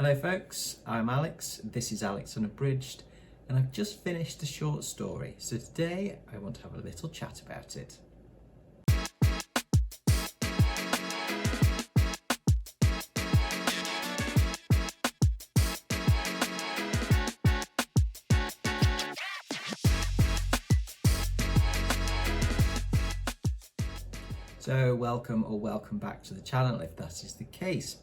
Hello folks, I'm Alex, this is Alex Unabridged, and I've just finished a short story, so today I want to have a little chat about it. So welcome back to the channel if that is the case.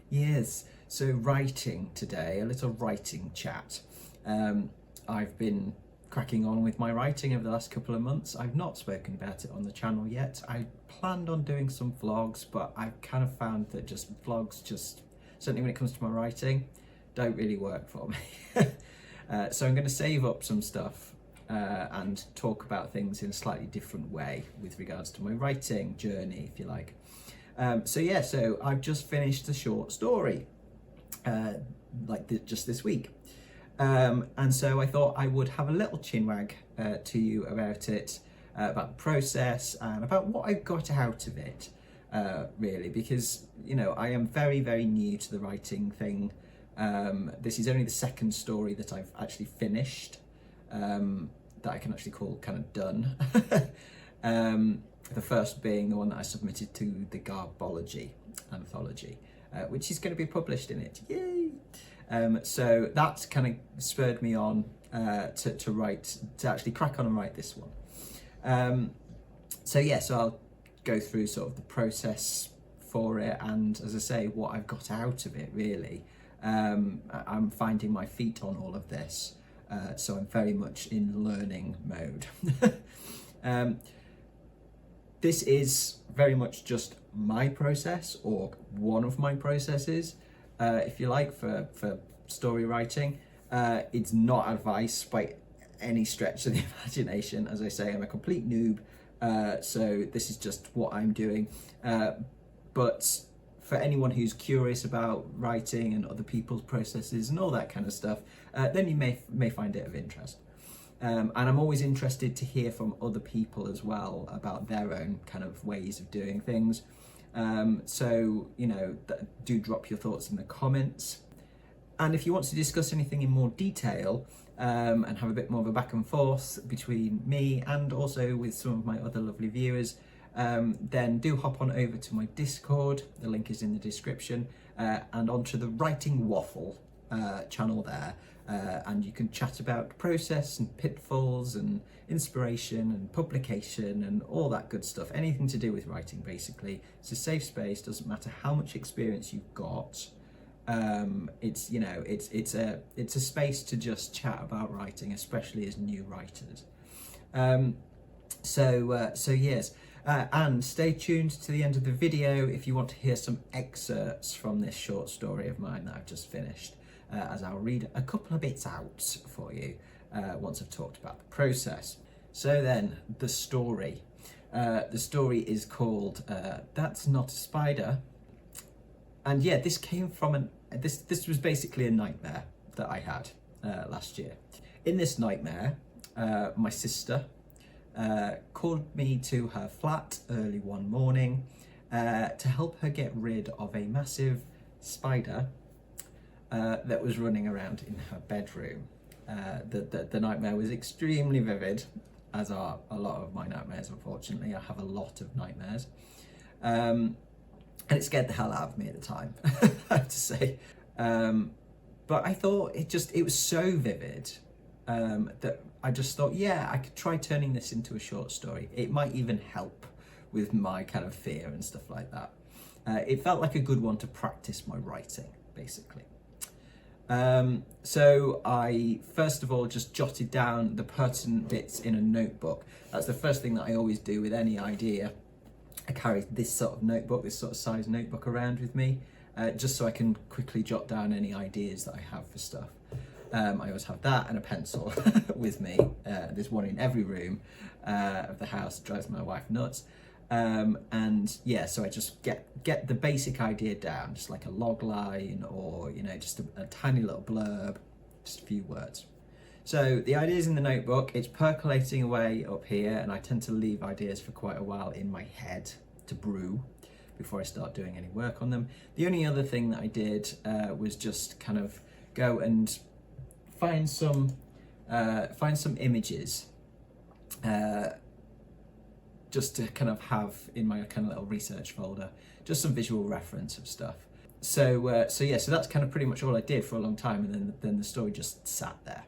Yes, so writing today, a little writing chat. I've been cracking on with my writing over the last couple of months. I've not spoken about it on the channel yet. I planned on doing some vlogs, but I've kind of found that vlogs, certainly when it comes to my writing, don't really work for me. So I'm going to save up some stuff and talk about things in a slightly different way with regards to my writing journey, if you like. So I've just finished a short story, just this week. And so I thought I would have a little chinwag to you about it, about the process and about what I got out of it, really, because, you know, I am very, very new to the writing thing. This is only the second story that I've actually finished, that I can actually call kind of done. The first being the one that I submitted to the Garbology anthology, which is going to be published in it. Yay! So that's kind of spurred me on to actually crack on and write this one. So I'll go through sort of the process for it, and as I say, what I've got out of it really. I'm finding my feet on all of this, so I'm very much in learning mode. This is very much just my process, or one of my processes, if you like, for story writing. It's not advice by any stretch of the imagination. As I say, I'm a complete noob, so this is just what I'm doing. But for anyone who's curious about writing and other people's processes and all that kind of stuff, then you may find it of interest. And I'm always interested to hear from other people as well about their own kind of ways of doing things. So, you know, do drop your thoughts in the comments. And if you want to discuss anything in more detail, and have a bit more of a back and forth between me and also with some of my other lovely viewers, then do hop on over to my Discord. The link is in the description, and onto the Writing Waffle channel there. And you can chat about process and pitfalls and inspiration and publication and all that good stuff. Anything to do with writing, basically. It's a safe space. Doesn't matter how much experience you've got. It's a space to just chat about writing, especially as new writers. Yes. And stay tuned to the end of the video if you want to hear some excerpts from this short story of mine that I've just finished, as I'll read a couple of bits out for you once I've talked about the process. So then, the story. The story is called That's Not a Spider. And yeah, this came from this was basically a nightmare that I had last year. In this nightmare, my sister called me to her flat early one morning to help her get rid of a massive spider that was running around in her bedroom. The nightmare was extremely vivid, as are a lot of my nightmares, unfortunately. I have a lot of nightmares. And it scared the hell out of me at the time, I have to say. But I thought it was so vivid that I just thought, yeah, I could try turning this into a short story. It might even help with my kind of fear and stuff like that. It felt like a good one to practice my writing, basically. So I first of all just jotted down the pertinent bits in a notebook. That's the first thing that I always do with any idea. I carry this sort of notebook, this sort of size notebook around with me, just so I can quickly jot down any ideas that I have for stuff. I always have that and a pencil with me. There's one in every room of the house. It drives my wife nuts. And yeah, so I just get the basic idea down, just like a log line, or, you know, just a tiny little blurb, just a few words. So the idea's in the notebook, it's percolating away up here, and I tend to leave ideas for quite a while in my head to brew before I start doing any work on them. The only other thing that I did was just kind of go and find some images just to kind of have in my kind of little research folder, just some visual reference of stuff. So that's kind of pretty much all I did for a long time, and then the story just sat there.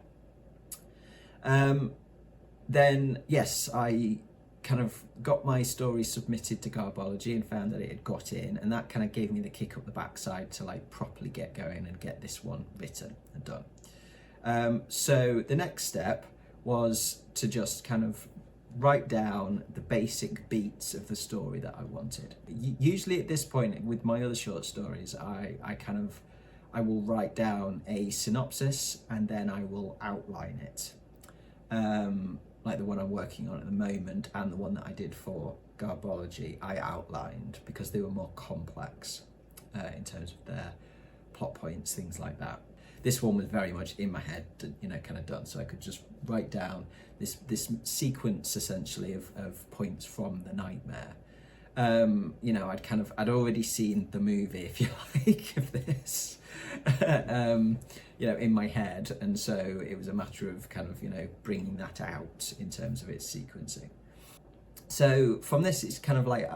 Then yes, I kind of got my story submitted to Garbology and found that it had got in, and that kind of gave me the kick up the backside to like properly get going and get this one written and done. So the next step was to just kind of write down the basic beats of the story that I wanted. Usually at this point with my other short stories, I will write down a synopsis and then I will outline it. Like the one I'm working on at the moment and the one that I did for Garbology, I outlined because they were more complex in terms of their plot points, things like that. This one was very much in my head, kind of done, so I could just write down this sequence essentially of points from the nightmare. I'd already seen the movie, if you like, of this, in my head, and so it was a matter of kind of bringing that out in terms of its sequencing. So from this, it's kind of like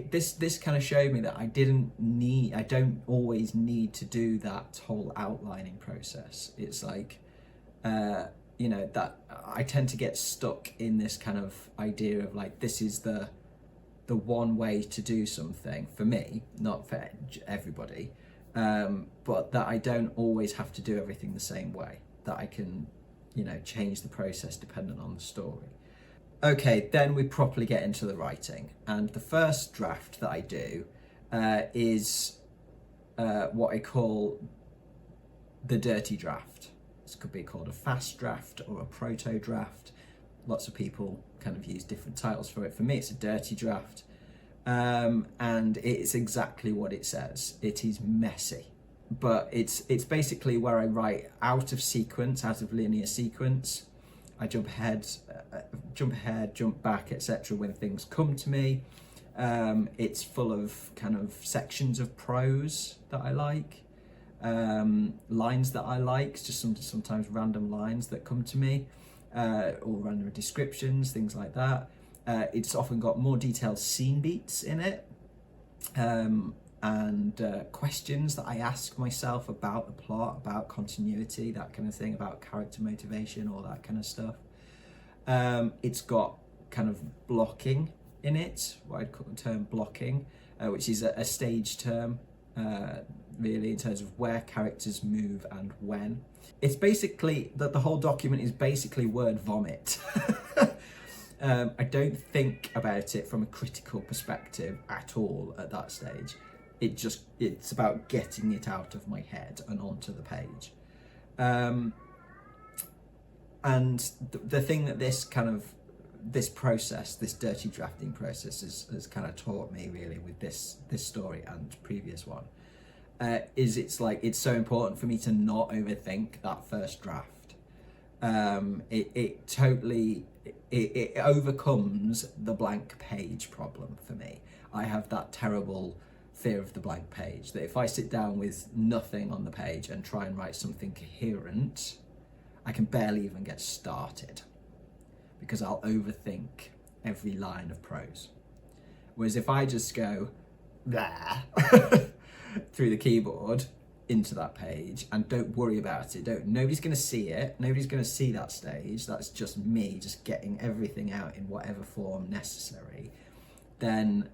this kind of showed me that I don't always need to do that whole outlining process. It's like that I tend to get stuck in this kind of idea of like, this is the one way to do something for me, not for everybody, but that I don't always have to do everything the same way, that I can change the process dependent on the story. Okay, then we properly get into the writing, and the first draft that I do is what I call the dirty draft. This could be called a fast draft or a proto draft. Lots of people kind of use different titles for it. For me, it's a dirty draft, and it's exactly what it says. It is messy, but it's basically where I write out of sequence, out of linear sequence. I jump ahead, jump back, etc. when things come to me. It's full of kind of sections of prose that I like, lines that I like, just sometimes random lines that come to me, or random descriptions, things like that. It's often got more detailed scene beats in it, and questions that I ask myself about the plot, about continuity, that kind of thing, about character motivation, all that kind of stuff. It's got kind of blocking in it, what I'd call the term blocking, which is a stage term, really, in terms of where characters move and when. It's basically that the whole document is basically word vomit. I don't think about it from a critical perspective at all at that stage. It's about getting it out of my head and onto the page. And the thing that this process, this dirty drafting process has kind of taught me really with this story and previous one, is it's so important for me to not overthink that first draft. It totally overcomes the blank page problem for me. I have that terrible fear of the blank page, that if I sit down with nothing on the page and try and write something coherent, I can barely even get started because I'll overthink every line of prose. Whereas if I just go there through the keyboard into that page and don't worry about it, nobody's going to see it, nobody's going to see that stage, that's just me just getting everything out in whatever form necessary, then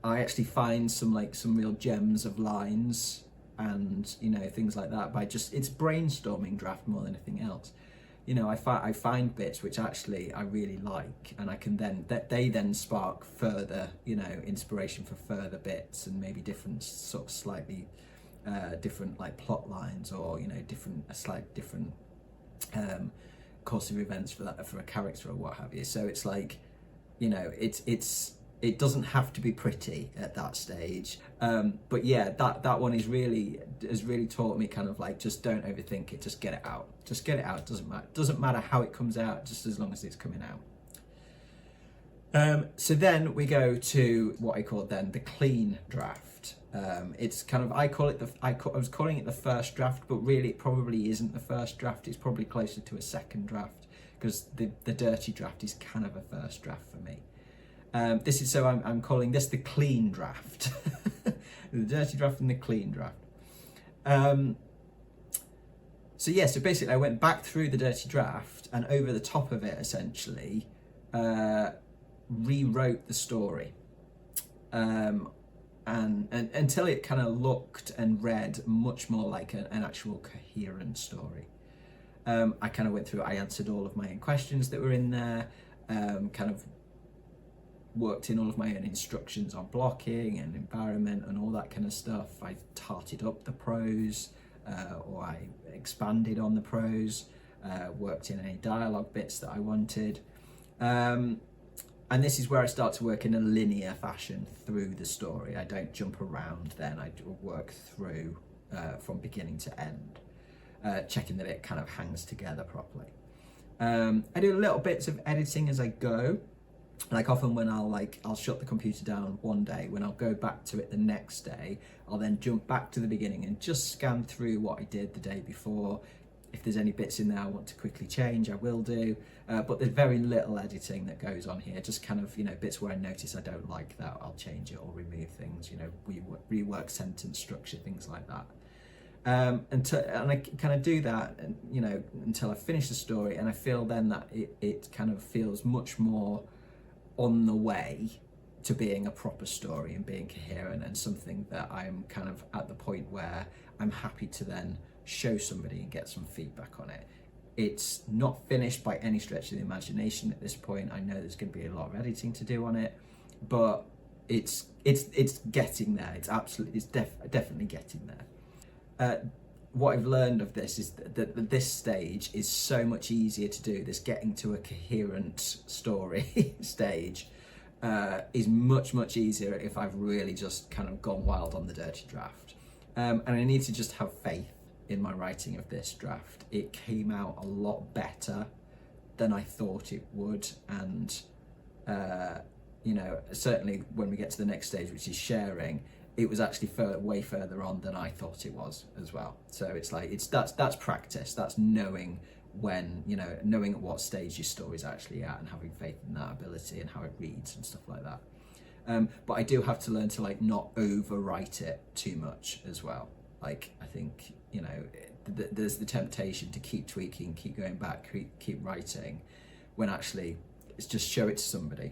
I actually find some real gems of lines and things like that by it's brainstorming draft more than anything else. I find bits which actually I really like, and I can they then spark further inspiration for further bits and maybe different sort of slightly different like plot lines, or a slight different course of events for a character or what have you. So it's like it doesn't have to be pretty at that stage, but yeah, that one has really taught me kind of like, just don't overthink it, just get it out, doesn't matter how it comes out, just as long as it's coming out. So then we go to what I call then the clean draft. It's kind of, I was calling it the first draft, but really it probably isn't the first draft. It's probably closer to a second draft, because the dirty draft is kind of a first draft for me. I'm calling this the clean draft. The dirty draft and the clean draft. So basically I went back through the dirty draft, and over the top of it essentially rewrote the story, and until it kind of looked and read much more like an actual coherent story. I kind of went through, I answered all of my own questions that were in there, kind of worked in all of my own instructions on blocking and environment and all that kind of stuff. I tarted up the prose, or I expanded on the prose, worked in any dialogue bits that I wanted. And this is where I start to work in a linear fashion through the story. I don't jump around then, I work through from beginning to end, checking that it kind of hangs together properly. I do little bits of editing as I go. Like often when I'll shut the computer down one day, when I'll go back to it the next day, I'll then jump back to the beginning and just scan through what I did the day before. If there's any bits in there I want to quickly change, I will do, but there's very little editing that goes on here, just kind of, bits where I notice I don't like that, I'll change it or remove things, rework sentence structure, things like that. And I kind of do that, and until I finish the story, and I feel then that it kind of feels much more on the way to being a proper story and being coherent, and something that I'm kind of at the point where I'm happy to then show somebody and get some feedback on it. It's not finished by any stretch of the imagination at this point. I know there's going to be a lot of editing to do on it, but it's getting there. It's definitely getting there. What I've learned of this is that this stage is so much easier to do. This getting to a coherent story stage is much easier if I've really just kind of gone wild on the dirty draft. And I need to just have faith in my writing of this draft. It came out a lot better than I thought it would, and certainly when we get to the next stage, which is sharing, it was actually way further on than I thought it was as well. So that's practice. That's knowing when, knowing at what stage your story's actually at, and having faith in that ability and how it reads and stuff like that. But I do have to learn to not overwrite it too much as well. I think, there's the temptation to keep tweaking, keep going back, keep writing, when actually it's just show it to somebody,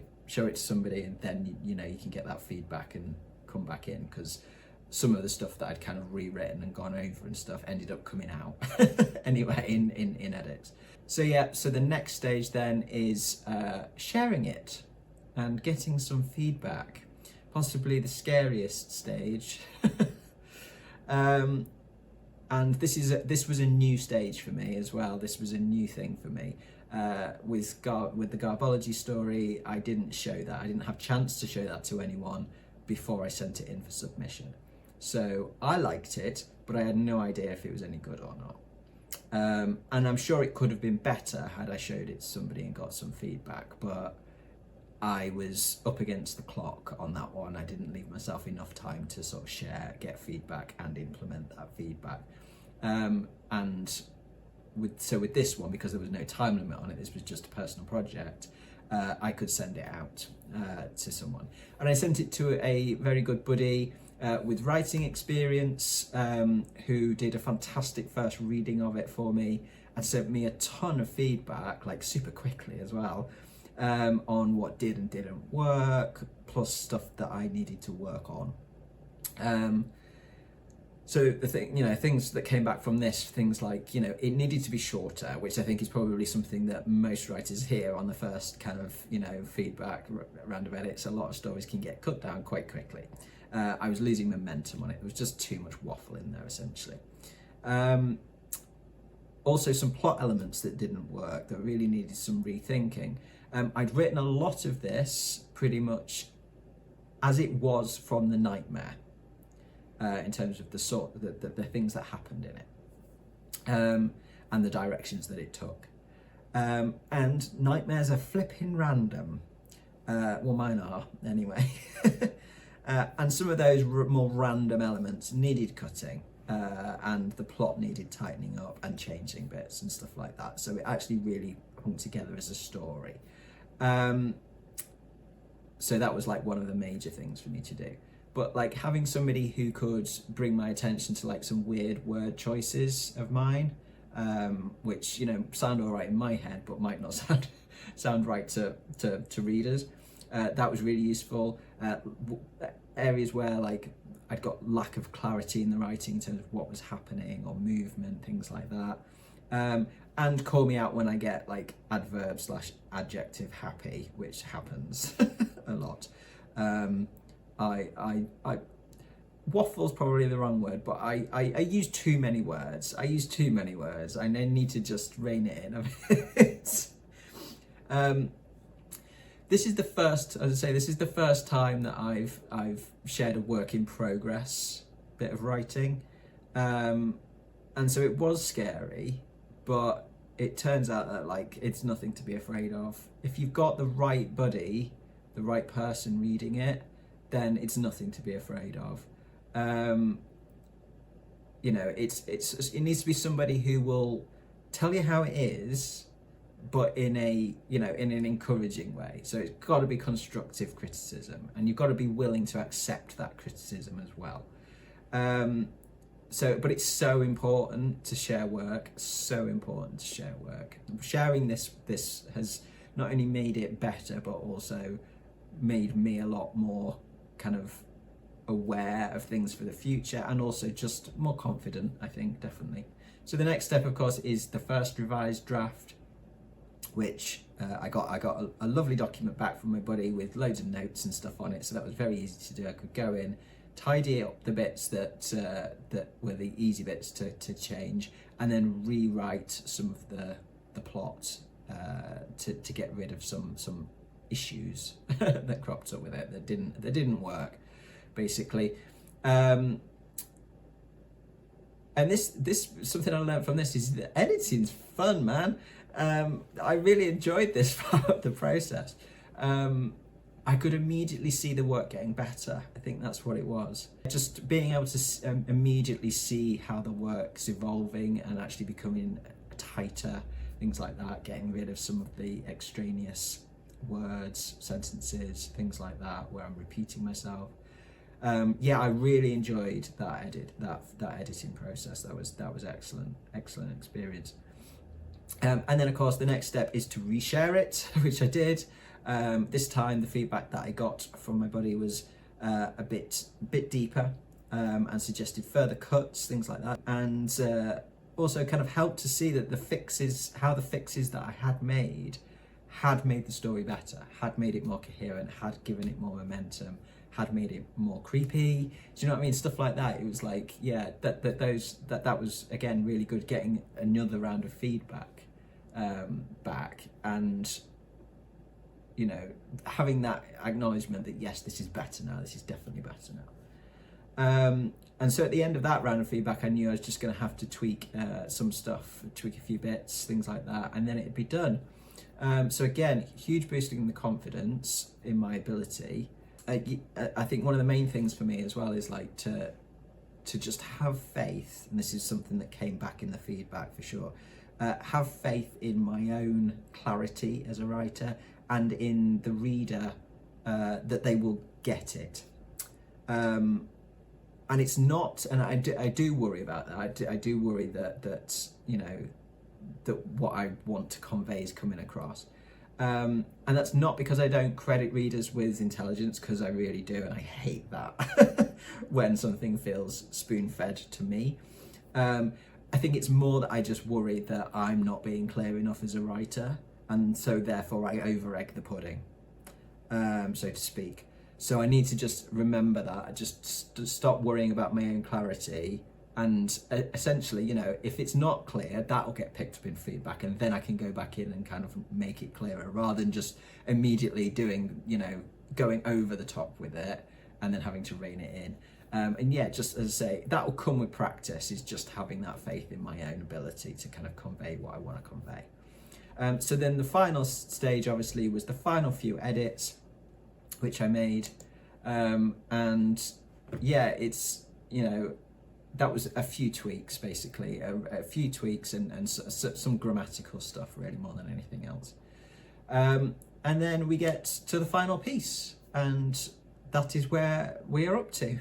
and then, you can get that feedback and come back in, because some of the stuff that I'd kind of rewritten and gone over and stuff ended up coming out anyway in edits. So the next stage then is sharing it and getting some feedback, possibly the scariest stage. And this was a new stage for me as well. This was a new thing for me. With the Garbology story, I didn't show that. I didn't have chance to show that to anyone before I sent it in for submission. So I liked it, but I had no idea if it was any good or not. And I'm sure it could have been better had I showed it to somebody and got some feedback, but I was up against the clock on that one. I didn't leave myself enough time to sort of share, get feedback and implement that feedback. With this one, because there was no time limit on it, this was just a personal project, I could send it out to someone. And I sent it to a very good buddy with writing experience, who did a fantastic first reading of it for me and sent me a ton of feedback, super quickly as well, on what did and didn't work, plus stuff that I needed to work on. So the thing, things that came back from this, things like, it needed to be shorter, which I think is probably something that most writers hear on the first kind of, feedback round of edits. A lot of stories can get cut down quite quickly. I was losing momentum on it. There was just too much waffle in there, essentially. Also, some plot elements that didn't work, that really needed some rethinking. I'd written a lot of this pretty much as it was from the nightmare, in terms of the things that happened in it, and the directions that it took. And nightmares are flipping random. Well, mine are anyway. And some of those more random elements needed cutting, and the plot needed tightening up and changing bits and stuff like that. So it actually really hung together as a story. So that was like one of the major things for me to do. But like having somebody who could bring my attention to like some weird word choices of mine, which, you know, sound all right in my head, but might not sound right to readers. That was really useful. Areas where like I'd got lack of clarity in the writing in terms of what was happening or movement, things like that. And call me out when I get like adverb/adjective happy, which happens a lot. I waffle's probably the wrong word, but I use too many words. I need to just rein it in a bit. This is the first, as I say, this is the first time that I've shared a work in progress bit of writing, and so it was scary, but it turns out that like it's nothing to be afraid of. If you've got the right buddy, the right person reading it, then it's nothing to be afraid of. You know, it needs to be somebody who will tell you how it is, but in an encouraging way. So it's got to be constructive criticism, and you've got to be willing to accept that criticism as well. But it's so important to share work. Sharing this has not only made it better, but also made me a lot more kind of aware of things for the future, and also just more confident, I think, definitely. So the next step, of course, is the first revised draft, which I got a lovely document back from my buddy with loads of notes and stuff on it, so that was very easy to do. I could go in, tidy up the bits that were the easy bits to change, and then rewrite some of the plot to get rid of some issues that cropped up with it that didn't work, basically. And this something I learned from this is that editing's fun, man. I really enjoyed this part of the process. I could immediately see the work getting better. I think that's what it was. Just being able to immediately see how the work's evolving and actually becoming tighter, things like that, getting rid of some of the extraneous words, sentences, things like that, where I'm repeating myself. Yeah, I really enjoyed that editing process. That was excellent experience. And then, of course, the next step is to reshare it, which I did. This time, the feedback that I got from my buddy was a bit deeper, and suggested further cuts, things like that, and also kind of helped to see that the fixes that I had made the story better, had made it more coherent, had given it more momentum, had made it more creepy. Do you know what I mean? Stuff like that. It was like, yeah, that was again really good, getting another round of feedback back, and you know, having that acknowledgement that yes, this is better now. This is definitely better now. And so at the end of that round of feedback, I knew I was just going to have to tweak some stuff, tweak a few bits, things like that, and then it'd be done. So again, huge boosting in the confidence in my ability. I think one of the main things for me as well is like to just have faith, and this is something that came back in the feedback for sure. Have faith in my own clarity as a writer, and in the reader, that they will get it. And it's not, and I do worry about that. I do worry that you know, that what I want to convey is coming across. And that's not because I don't credit readers with intelligence, because I really do, and I hate that when something feels spoon-fed to me. I think it's more that I just worry that I'm not being clear enough as a writer, and so therefore I over-egg the pudding, so to speak. So I need to just remember that, I just stop worrying about my own clarity, and essentially, you know, if it's not clear, that'll get picked up in feedback, and then I can go back in and kind of make it clearer, rather than just immediately doing, you know, going over the top with it and then having to rein it in. And yeah, just as I say, that will come with practice, is just having that faith in my own ability to kind of convey what I want to convey. So then the final stage, obviously, was the final few edits. which I made. And yeah, it's, that was a few tweaks, basically, a few tweaks and some grammatical stuff, really, more than anything else. And then we get to the final piece, and that is where we are up to.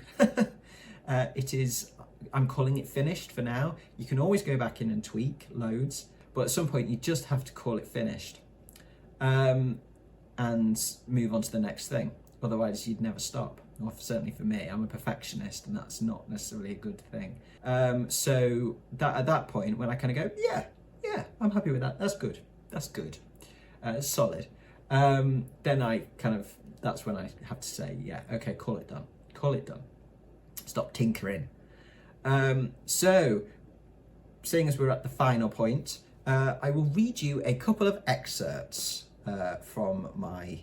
I'm calling it finished for now. You can always go back in and tweak loads, but at some point you just have to call it finished, and move on to the next thing. Otherwise you'd never stop. Well, certainly for me, I'm a perfectionist, and that's not necessarily a good thing. So that at that point, when I kind of go, yeah, I'm happy with that. That's good. Solid. Then that's when I have to say, yeah, okay, call it done. Stop tinkering. So, seeing as we're at the final point, I will read you a couple of excerpts from my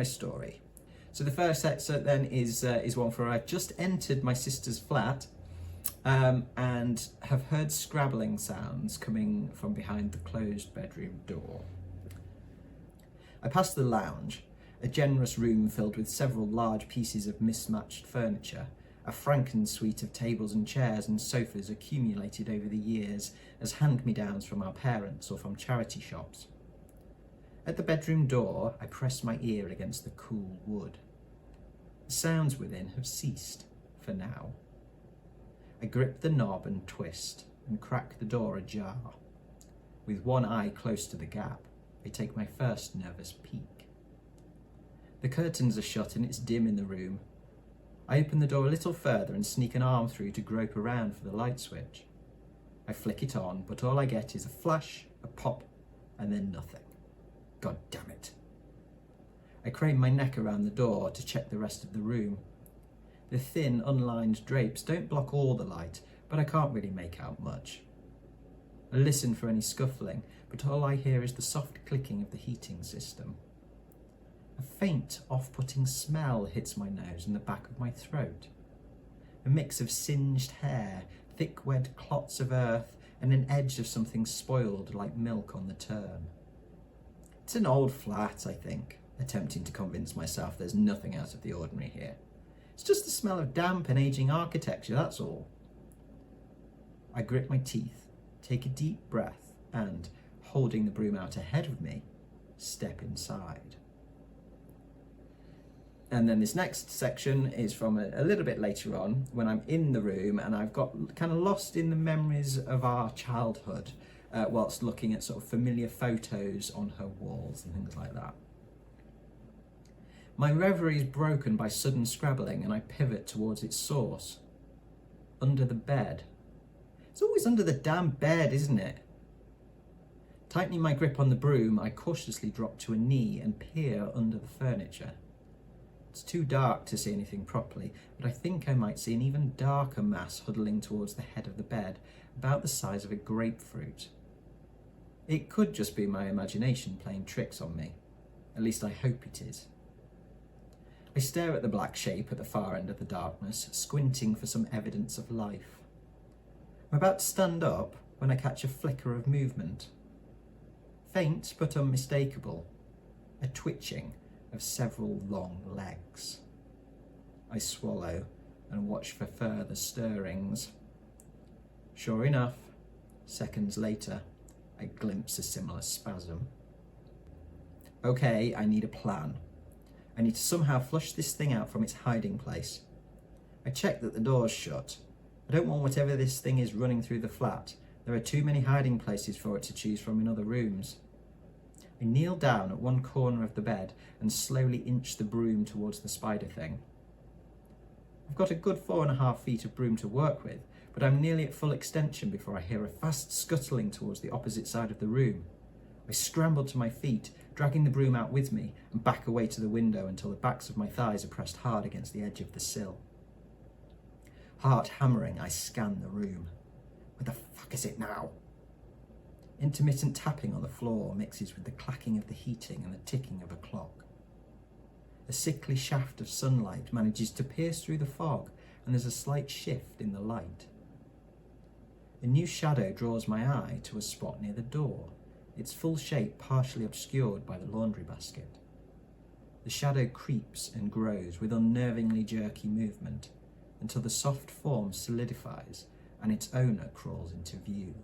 story. So the first excerpt then is one for I've just entered my sister's flat and have heard scrabbling sounds coming from behind the closed bedroom door. I passed the lounge, a generous room filled with several large pieces of mismatched furniture, a franken-suite of tables and chairs and sofas accumulated over the years as hand-me-downs from our parents or from charity shops. At the bedroom door, I press my ear against the cool wood. The sounds within have ceased, for now. I grip the knob and twist, and crack the door ajar. With one eye close to the gap, I take my first nervous peek. The curtains are shut and it's dim in the room. I open the door a little further and sneak an arm through to grope around for the light switch. I flick it on, but all I get is a flash, a pop, and then nothing. God damn it. I crane my neck around the door to check the rest of the room. The thin, unlined drapes don't block all the light, but I can't really make out much. I listen for any scuffling, but all I hear is the soft clicking of the heating system. A faint, off-putting smell hits my nose and the back of my throat. A mix of singed hair, thick wet clots of earth, and an edge of something spoiled like milk on the turn. It's an old flat, I think, attempting to convince myself there's nothing out of the ordinary here. It's just the smell of damp and aging architecture, that's all. I grit my teeth, take a deep breath, and, holding the broom out ahead of me, step inside. And then this next section is from a little bit later on, when I'm in the room and I've got kind of lost in the memories of our childhood, whilst looking at sort of familiar photos on her walls and things like that. My reverie is broken by sudden scrabbling and I pivot towards its source. Under the bed. It's always under the damn bed, isn't it? Tightening my grip on the broom, I cautiously drop to a knee and peer under the furniture. It's too dark to see anything properly, but I think I might see an even darker mass huddling towards the head of the bed, about the size of a grapefruit. It could just be my imagination playing tricks on me. At least I hope it is. I stare at the black shape at the far end of the darkness, squinting for some evidence of life. I'm about to stand up when I catch a flicker of movement. Faint but unmistakable, a twitching of several long legs. I swallow and watch for further stirrings. Sure enough, seconds later, I glimpse a similar spasm. Okay, I need a plan. I need to somehow flush this thing out from its hiding place. I check that the door's shut. I don't want whatever this thing is running through the flat. There are too many hiding places for it to choose from in other rooms. I kneel down at one corner of the bed and slowly inch the broom towards the spider thing. I've got a good 4.5 feet of broom to work with, but I'm nearly at full extension before I hear a fast scuttling towards the opposite side of the room. I scramble to my feet, dragging the broom out with me, and back away to the window until the backs of my thighs are pressed hard against the edge of the sill. Heart hammering, I scan the room. Where the fuck is it now? Intermittent tapping on the floor mixes with the clacking of the heating and the ticking of a clock. A sickly shaft of sunlight manages to pierce through the fog, and there's a slight shift in the light. A new shadow draws my eye to a spot near the door, its full shape partially obscured by the laundry basket. The shadow creeps and grows with unnervingly jerky movement until the soft form solidifies and its owner crawls into view.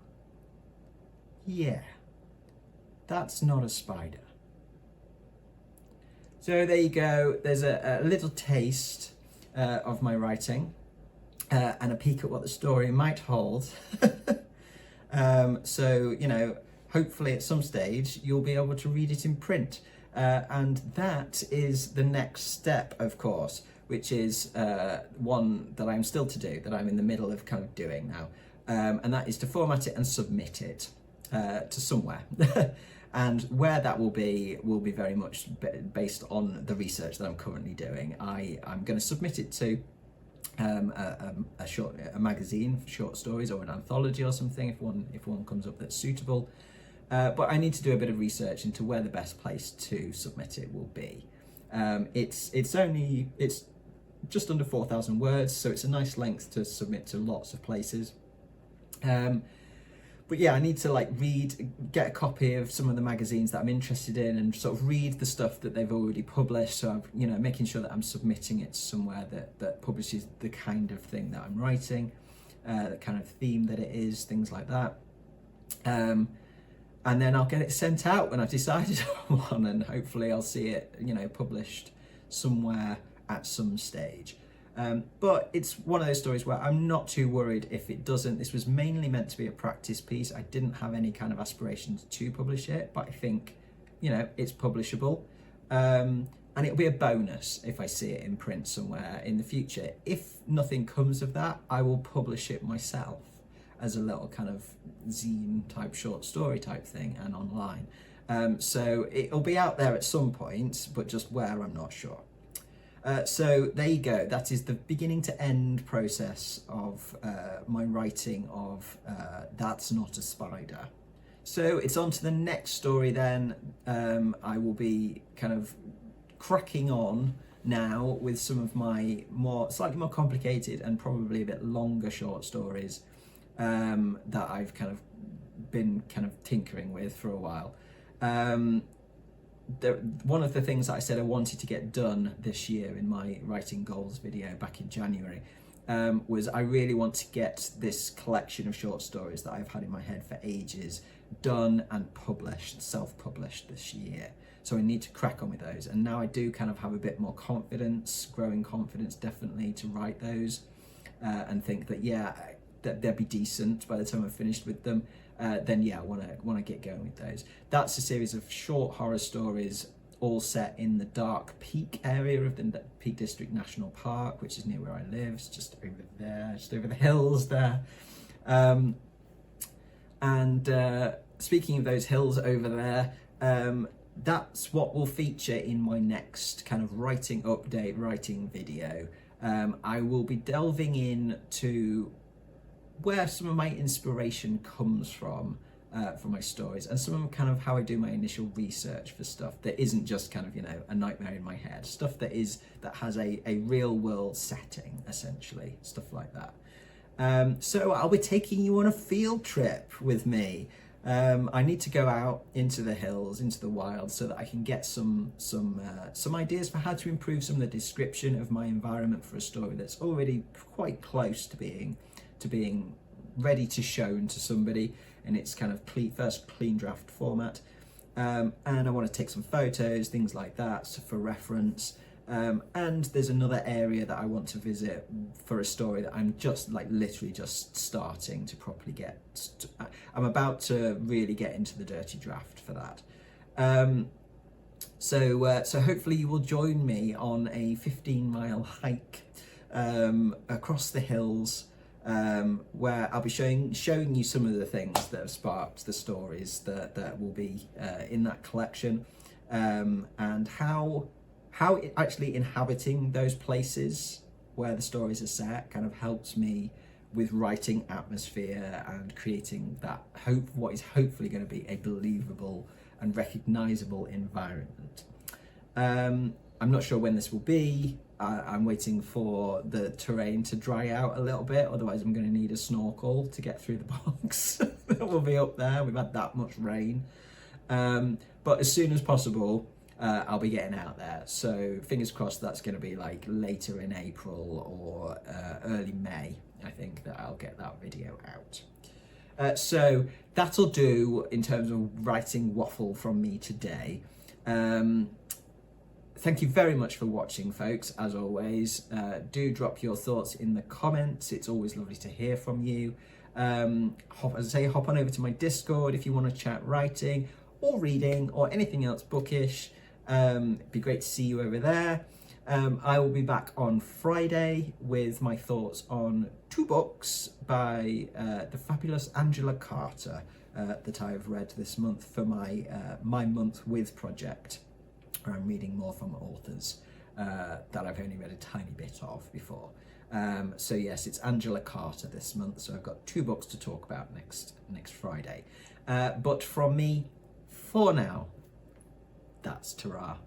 Yeah, that's not a spider. So there you go. There's a little taste of my writing and a peek at what the story might hold. So, you know, hopefully at some stage you'll be able to read it in print. And that is the next step, of course, which is one that I'm still to do, that I'm in the middle of kind of doing now. And that is to format it and submit it to somewhere. And where that will be very much based on the research that I'm currently doing. I'm going to submit it to a magazine for short stories, or an anthology or something, if one comes up that's suitable. But I need to do a bit of research into where the best place to submit it will be. It's just under 4,000 words, so it's a nice length to submit to lots of places. But yeah, I need to get a copy of some of the magazines that I'm interested in and sort of read the stuff that they've already published. So I'm, making sure that I'm submitting it somewhere that publishes the kind of thing that I'm writing, the kind of theme that it is, things like that. And then I'll get it sent out when I've decided on one, and hopefully I'll see it, published somewhere at some stage. But it's one of those stories where I'm not too worried if it doesn't. This was mainly meant to be a practice piece. I didn't have any kind of aspirations to publish it, but I think, it's publishable. And it'll be a bonus if I see it in print somewhere in the future. If nothing comes of that, I will publish it myself as a little kind of zine type short story type thing and online. So it'll be out there at some point, but just where, I'm not sure. So there you go. That is the beginning to end process of my writing of That's Not a Spider. So it's on to the next story then. I will be kind of cracking on now with some of my slightly more complicated and probably a bit longer short stories that I've kind of been tinkering with for a while. One of the things that I said I wanted to get done this year in my writing goals video back in January was I really want to get this collection of short stories that I've had in my head for ages done and published, self-published this year. So I need to crack on with those. And now I do kind of have a bit more confidence, growing confidence definitely, to write those and think that, that they'll be decent by the time I've finished with them. Then I want to get going with those. That's a series of short horror stories, all set in the Dark Peak area of the Peak District National Park, which is near where I live. It's just over there, just over the hills there. Speaking of those hills over there, that's what will feature in my next kind of writing video. I will be delving into where some of my inspiration comes from for my stories, and some of kind of how I do my initial research for stuff that isn't just kind of a nightmare in my head, stuff that has a real world setting, essentially, stuff like that. So I'll be taking you on a field trip with me. I need to go out into the hills, into the wild, so that I can get some ideas for how to improve some of the description of my environment for a story that's already quite close to being ready to shown to somebody in its kind of first clean draft format. And I want to take some photos, things like that, for reference. And there's another area that I want to visit for a story that I'm just literally just starting to properly I'm about to really get into the dirty draft for that. So hopefully you will join me on a 15-mile hike across the hills, where I'll be showing you some of the things that have sparked the stories that will be in that collection, and how actually inhabiting those places where the stories are set kind of helps me with writing atmosphere and creating what is hopefully going to be a believable and recognizable environment. I'm not sure when this will be. I'm waiting for the terrain to dry out a little bit, otherwise I'm going to need a snorkel to get through the bogs that will be up there. We've had that much rain. But as soon as possible, I'll be getting out there. So fingers crossed that's going to be like later in April or early May, I think, that I'll get that video out. So that'll do in terms of writing waffle from me today. Thank you very much for watching, folks. As always, do drop your thoughts in the comments. It's always lovely to hear from you. As I say, hop on over to my Discord if you want to chat writing or reading or anything else bookish. It'd be great to see you over there. I will be back on Friday with my thoughts on 2 books by the fabulous Angela Carter that I've read this month for my Month With project. I'm reading more from authors that I've only read a tiny bit of before. So yes, it's Angela Carter this month, so I've got 2 books to talk about next Friday. But from me, for now, that's ta-ra.